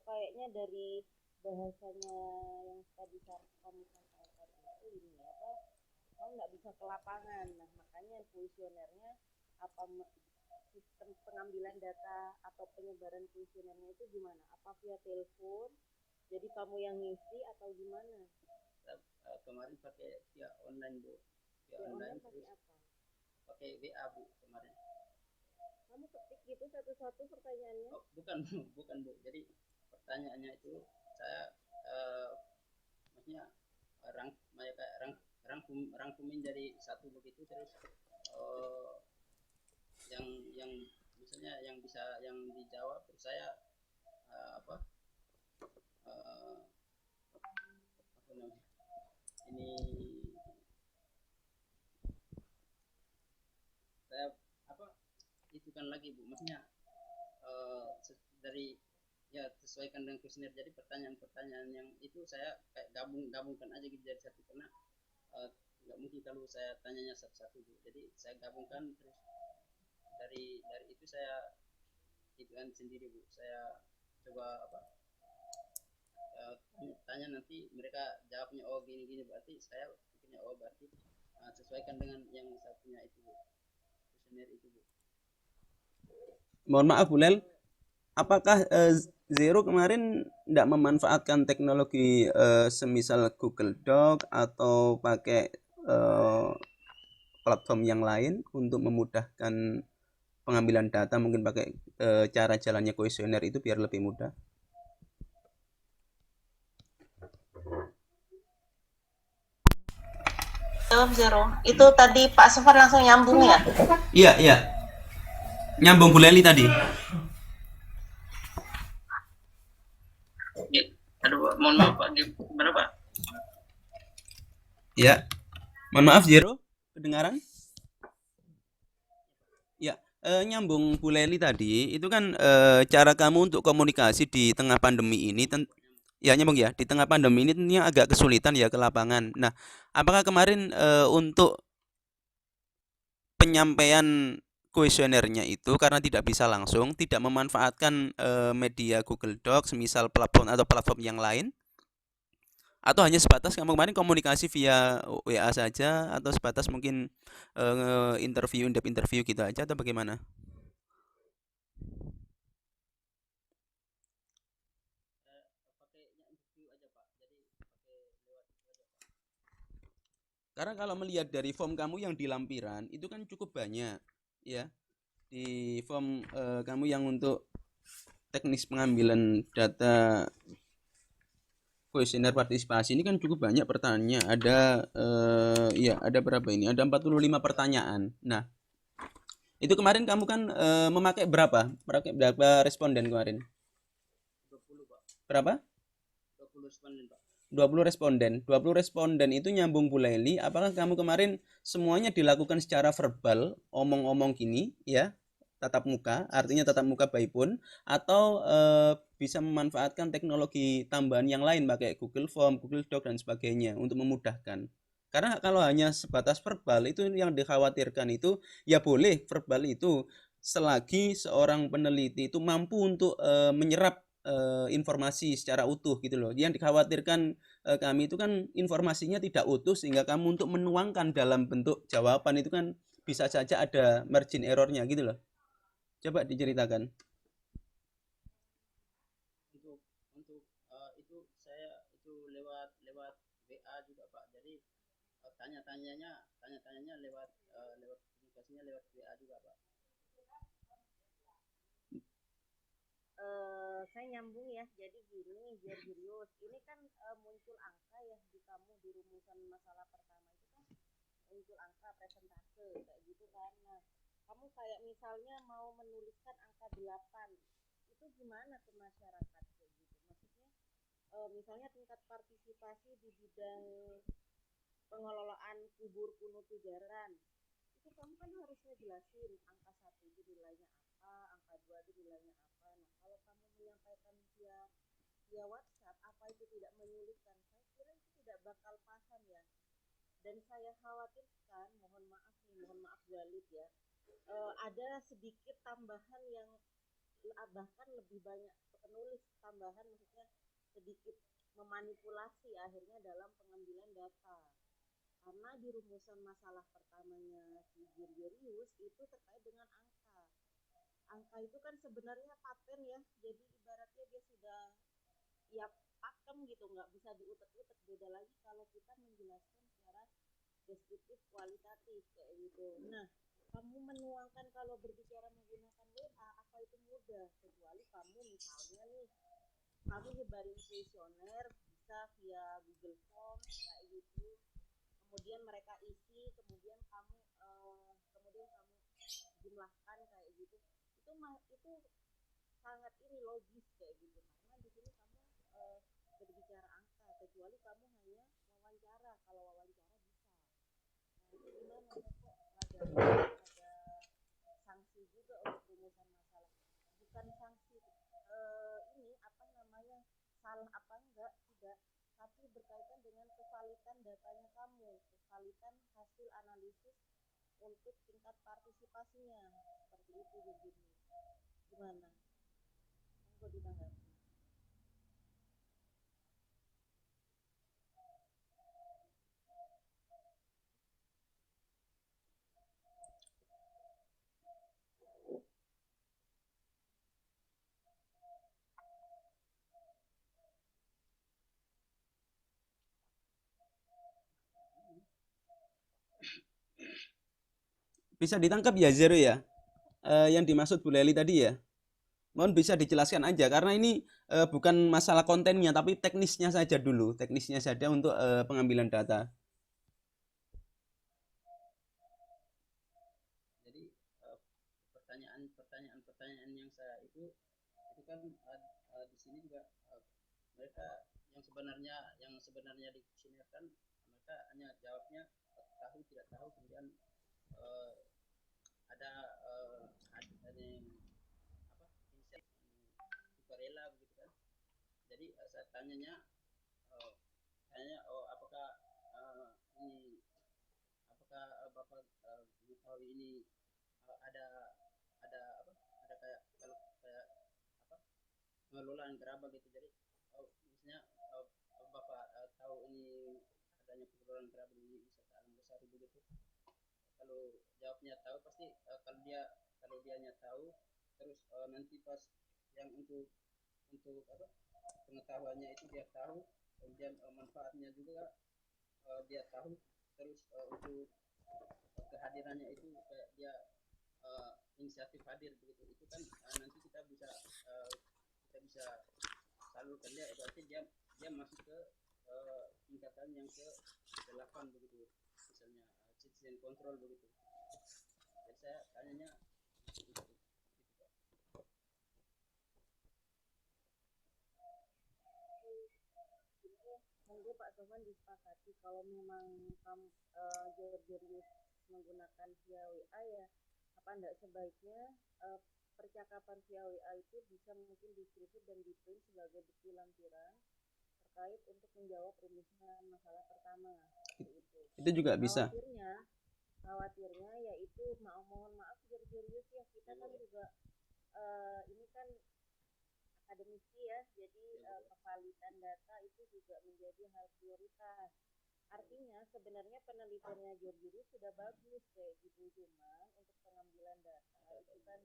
kok kayaknya dari bahasanya yang tadi kamu sampaikan itu ini apa kamu nggak bisa ke lapangan. Nah makanya kuesionernya apa sistem pengambilan data atau penyebaran kuesionernya itu gimana? Apa via telepon? Jadi kamu yang ngisi atau gimana? Kemarin pakai via online bu, via Via online online pakai terus apa? pakai WA bu kemarin. Kamu ketik gitu satu-satu pertanyaannya? Oh, bukan bu, bukan bu. Jadi pertanyaannya itu saya eh, maksudnya mereka rangkumin dari satu begitu terus eh, yang misalnya yang bisa yang dijawab terus saya apa apa namanya ini saya apa itu kan lagi bu maksudnya dari ya sesuaikan dengan kuesioner jadi pertanyaan-pertanyaan yang itu saya kayak gabungkan aja gitu jadi satu karena uh, nggak mungkin kalau saya tanyanya satu-satu bu jadi saya gabungkan terus dari itu saya itukan sendiri bu saya coba apa tanya nanti mereka jawabnya oh gini gini berarti saya pikirnya oh berarti sesuaikan dengan yang saya punya itu bu kuesioner itu bu. Mohon maaf Bu Lel, apakah Zero kemarin tidak memanfaatkan teknologi semisal Google Doc atau pakai eh, platform yang lain untuk memudahkan pengambilan data, mungkin pakai cara jalannya kuesioner itu biar lebih mudah? Jawab Zero. Itu tadi Pak Sofan langsung nyambung ya? Iya, iya. Nyambung Bu Leli tadi. Ya, aduh mohon maaf pak gimana pak. Ya. Mohon maaf Zero, kedengaran? Ya, nyambung Bu Leli tadi, itu kan cara kamu untuk komunikasi di tengah pandemi ini, ya nyambung ya, di tengah pandemi ini tentunya agak kesulitan ya ke lapangan. Nah, apakah kemarin untuk penyampaian kuesionernya itu karena tidak bisa langsung, tidak memanfaatkan media Google Docs, misal platform atau platform yang lain, atau hanya sebatas kamu kemarin komunikasi via WA saja, atau sebatas mungkin interview, in-depth interview gitu aja, atau bagaimana? Pakainya interview aja pak jadi pakai lewat itu aja pak. Karena kalau melihat dari form kamu yang di lampiran itu kan cukup banyak, ya. Di form kamu yang untuk teknis pengambilan data kuesioner partisipasi ini kan cukup banyak pertanyaannya. Ada ya ada berapa ini? Ada 45 pertanyaan. Nah, itu kemarin kamu kan memakai berapa? Memakai berapa responden kemarin? 20 pak. Berapa? 20 responden pak. 20 responden. 20 responden itu nyambung Bu Leli. Apakah kamu kemarin semuanya dilakukan secara verbal, omong-omong gini, ya, tatap muka, artinya tatap muka by phone, atau bisa memanfaatkan teknologi tambahan yang lain, pakai Google Form, Google Doc, dan sebagainya untuk memudahkan? Karena kalau hanya sebatas verbal, itu yang dikhawatirkan itu, ya boleh verbal itu, selagi seorang peneliti itu mampu untuk menyerap informasi secara utuh gitu loh. Yang dikhawatirkan kami itu kan informasinya tidak utuh sehingga kamu untuk menuangkan dalam bentuk jawaban itu kan bisa saja ada margin errornya gitu loh. Coba diceritakan. Untuk itu saya itu lewat lewat WA juga pak jadi tanya-tanyanya lewat lewat komunikasinya lewat WA juga pak. Saya nyambung ya. Jadi gini, Georgius, ini kan muncul angka ya di kamu di rumusan masalah pertama itu kan muncul angka presentase kayak gitu kan. Nah, kamu kayak misalnya mau menuliskan angka 8 itu gimana ke masyarakat kayak gitu? Maksudnya misalnya tingkat partisipasi di bidang pengelolaan kubur kuno Tujaran itu kamu kan harus ngejelasin angka satu itu nilainya apa, angka dua itu nilainya apa. Nah kalau kamu menyampaikan via via WhatsApp apa itu tidak menyulitkan? Saya kira itu tidak bakal pasang ya. Dan saya khawatirkan, mohon maaf nih, mohon maaf Galid ya, ada sedikit tambahan yang bahkan lebih banyak penulis tambahan, maksudnya sedikit memanipulasi akhirnya dalam pengambilan data. Karena di rumusan masalah pertamanya si Giorgiorius itu terkait dengan angka. Angka itu kan sebenarnya paten ya, jadi ibaratnya dia sudah ya pakem gitu, nggak bisa diutek-utek. Beda lagi kalau kita menjelaskan secara deskriptif kualitatif kayak gitu. Nah, kamu menuangkan kalau berbicara menggunakan WA apa itu mudah, kecuali kamu misalnya nih kamu nyebarin kuesioner bisa via Google Form kayak gitu, kemudian mereka isi, kemudian kamu jumlahkan kayak gitu, itu sangat ini logis kayak gitu, karena di sini kamu berbicara angka, kecuali kamu hanya wawancara. Kalau wawancara bisa. Nah itu gimana ya, kok ada sanksi juga untuk rumusan masalah, bukan sanksi ini apa namanya salah apa enggak, tidak, tapi berkaitan dengan kevalitan datanya kamu, kevalitan hasil analisis untuk tingkat partisipasinya, seperti itu. Jadi gimana, monggo ditanggapi. Bisa ditangkap ya Zero ya, yang dimaksud Bu Leli tadi ya. Mohon bisa dijelaskan aja, karena ini bukan masalah kontennya tapi teknisnya saja dulu, teknisnya saja untuk pengambilan data. Jadi pertanyaan yang saya itu kan di sini juga mereka yang sebenarnya dikuesionerkan, mereka hanya jawabnya tahu tidak tahu, kemudian ada sukarela begitu kan. Jadi saya tanyanya apakah ini Bapak mengetahui ini ada kayak kalau kayak apa pengelolaan gerabah gitu. Jadi misalnya Bapak tahu ini adanya pengelolaan gerabah di wisata Alam Lestari begitu. Kalau jawabnya tahu, pasti kalau dianya tahu, terus nanti pas yang untuk pengetahuannya itu dia tahu, kemudian manfaatnya juga dia tahu, terus untuk kehadirannya itu kayak dia inisiatif hadir begitu, itu kan nanti kita bisa salurkan dia, berarti dia masuk ke tingkatan yang ke-8 begitu, misalnya citizen control begitu. Jadi saya tanyanya itu. Monggo Pak Sofwan disepakati kalau memang kamu Giorgiorius menggunakan via WA ya, apa enggak sebaiknya percakapan via WA itu bisa mungkin di-screenshot dan di-print sebagai bukti lampiran terkait untuk menjawab rumusan masalah pertama. Itu juga bisa. Khawatirnya yaitu mohon maaf Giorgiorius ya, kita kan juga ini kan akademisi ya, jadi kevalitan data itu juga menjadi hal prioritas. Artinya sebenarnya penelitiannya Giorgiorius sudah bagus kayak gitu, cuman untuk pengambilan data itu kan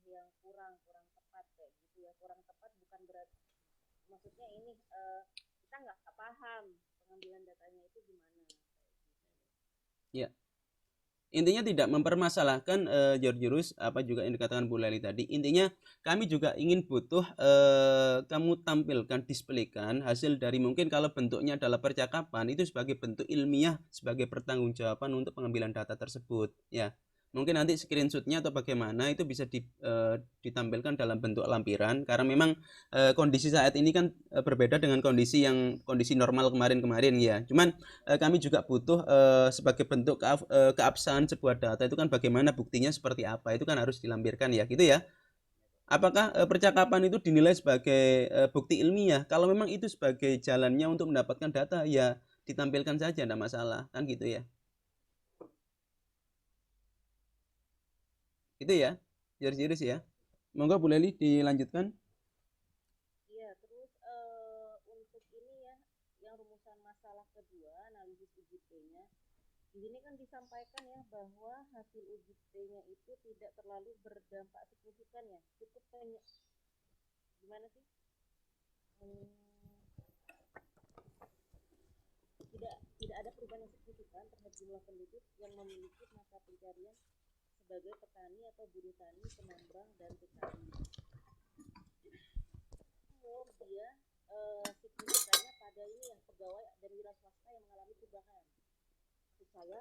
yang kurang tepat kayak gitu ya. Kurang tepat bukan berarti, maksudnya ini kita nggak paham pengambilan datanya itu gimana. Ya. Intinya tidak mempermasalahkan Giorgiorius apa juga yang dikatakan Bu Leli tadi. Intinya kami juga ingin butuh kamu tampilkan, displaykan hasil dari, mungkin kalau bentuknya adalah percakapan, itu sebagai bentuk ilmiah, sebagai pertanggungjawaban untuk pengambilan data tersebut ya. Mungkin nanti screenshotnya atau bagaimana itu bisa ditampilkan dalam bentuk lampiran, karena memang kondisi saat ini kan berbeda dengan kondisi normal kemarin ya. Cuman kami juga butuh sebagai bentuk keabsahan sebuah data itu kan bagaimana buktinya seperti apa, itu kan harus dilampirkan ya gitu ya. Apakah percakapan itu dinilai sebagai bukti ilmiah? Kalau memang itu sebagai jalannya untuk mendapatkan data ya ditampilkan saja, tidak masalah kan gitu ya. Itu ya, Giorgiorius ya. Monggo Bu Leli dilanjutkan. masalah kedua, analisis UJT-nya. Di sini kan disampaikan ya bahwa hasil UJT-nya itu tidak terlalu berdampak signifikan ya, cukup gimana sih? Tidak ada perubahan yang signifikan terhadap jumlah penduduk yang memiliki mata pencarian sebagai petani atau buruh tani, penambang dan TKI. Dia signifikannya pada ini yang pegawai dan wira swasta yang mengalami perubahan. Maksud saya